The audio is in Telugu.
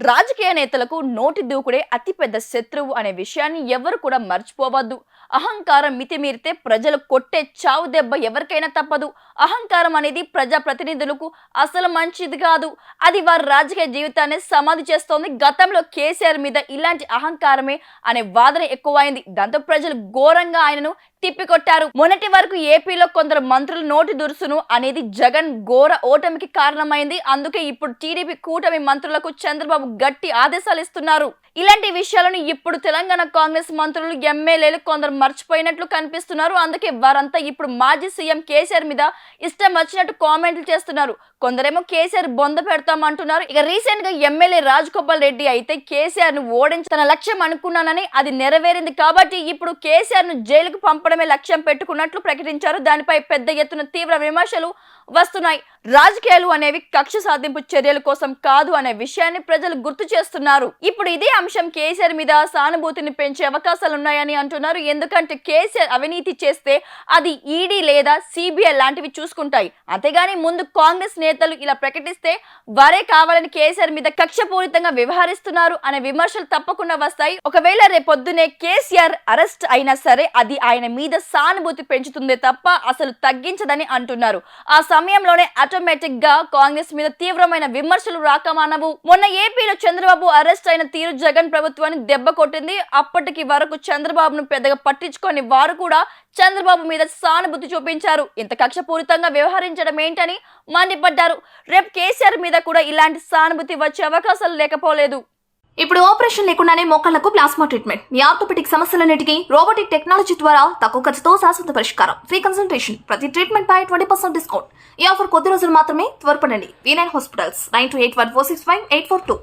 రాజకీయ నేతలకు నోటి దూకుడే అతిపెద్ద శత్రువు అనే విషయాన్ని ఎవరు కూడా మర్చిపోవద్దు. అహంకారం మితిమీరితే ప్రజలు కొట్టే చావు దెబ్బ ఎవరికైనా తప్పదు. అహంకారం అనేది ప్రజా ప్రతినిధులకు అసలు మంచిది కాదు. అది వారి రాజకీయ జీవితాన్ని సమాధి చేస్తోంది. గతంలో కేసీఆర్ మీద ఇలాంటి అహంకారమే అనే వాదన ఎక్కువైంది. దాంతో ప్రజలు ఘోరంగా ఆయనను తిప్పికొట్టారు. మొన్నటి వరకు ఏపీలో కొందరు మంత్రులు నోటి దురుసును అనేది జగన్ ఘోర ఓటమికి కారణమైంది. అందుకే ఇప్పుడు టీడీపీ కూటమి మంత్రులకు చంద్రబాబు గట్టి ఆదేశాలు ఇస్తున్నారు. ఇలాంటి విషయాలను ఇప్పుడు తెలంగాణ కాంగ్రెస్ మంత్రులు, ఎమ్మెల్యేలు కొందరు మర్చిపోయినట్లు కనిపిస్తున్నారు. అందుకే వారంతా ఇప్పుడు మాజీ సీఎం కేసీఆర్ మీద ఇష్టం వచ్చినట్టు కామెంట్లు చేస్తున్నారు. కొందరేమో కేసీఆర్ బొంద పెడతామంటున్నారు. ఇక రీసెంట్ గా ఎమ్మెల్యే రాజగోపాల్ రెడ్డి అయితే కేసీఆర్ ను ఓడించి తన లక్ష్యం అనుకున్నానని అది నెరవేరింది కాబట్టి ఇప్పుడు కేసీఆర్ ను జైలుకు పంపడమే లక్ష్యం పెట్టుకున్నట్లు ప్రకటించారు. దానిపై పెద్ద ఎత్తున తీవ్ర విమర్శలు వస్తున్నాయి. రాజకీయాలు అనేవి కక్ష సాధింపు చర్యల కోసం కాదు అనే విషయాన్ని ప్రజలు గుర్తు చేస్తున్నారు. ఇప్పుడు ఇదే అంశం కేసీఆర్ మీద సానుభూతిని పెంచే అవకాశాలున్నాయని అంటున్నారు. ఎందుకంటే కేసీఆర్ అవినీతి చేస్తే అది ఈడీ లేదా సిబిఐ లాంటివి చూసుకుంటాయి. అంతేగాని ముందు కాంగ్రెస్ నేతలు ఇలా ప్రకటిస్తే వారే కావాలని కేసీఆర్ మీద కక్షపూరితంగా వ్యవహరిస్తున్నారు అనే విమర్శలు తప్పకుండా వస్తాయి. ఒకవేళ రేపొద్దునే కేసీఆర్ అరెస్ట్ అయినా సరే అది ఆయన మీద సానుభూతి పెంచుతుందే తప్ప అసలు తగ్గించదని అంటున్నారు. ఆ సమయంలోనే ఆటోమేటిక్ గా కాంగ్రెస్ మీద తీవ్రమైన విమర్శలు రాకమానవు. మొన్న ఏపీలో చంద్రబాబు అరెస్ట్ అయిన తీరు జగన్ ప్రభుత్వాన్ని దెబ్బ కొట్టింది. అప్పటికి వరకు చంద్రబాబును పెద్దగా పట్టించుకొని వారు కూడా చంద్రబాబు మీద సానుభూతి చూపించారు. ఇంత కక్షపూరితంగా వ్యవహరించడం ఏంటని మండిపడ్డారు. రేపు కేసీఆర్ మీద కూడా ఇలాంటి సానుభూతి వచ్చే అవకాశాలు లేకపోలేదు. ఇప్పుడు ఆపరేషన్ లేకుండానే మోకాళ్లకు ప్లాస్మా ట్రీట్మెంట్. మీ ఆర్థోపెటిక్ సమస్యలన్నిటికీ రోబోటిక్ టెక్నాలజీ ద్వారా తక్కువ ఖర్చుతో శాశ్వత పరిష్కారం. Free consultation. ప్రతి ట్రీట్మెంట్ పై 20% డిస్కౌంట్. ఈ ఆఫర్ కొద్ది రోజులు మాత్రమే. త్వరపడండి. V9 hospitals 9281465842.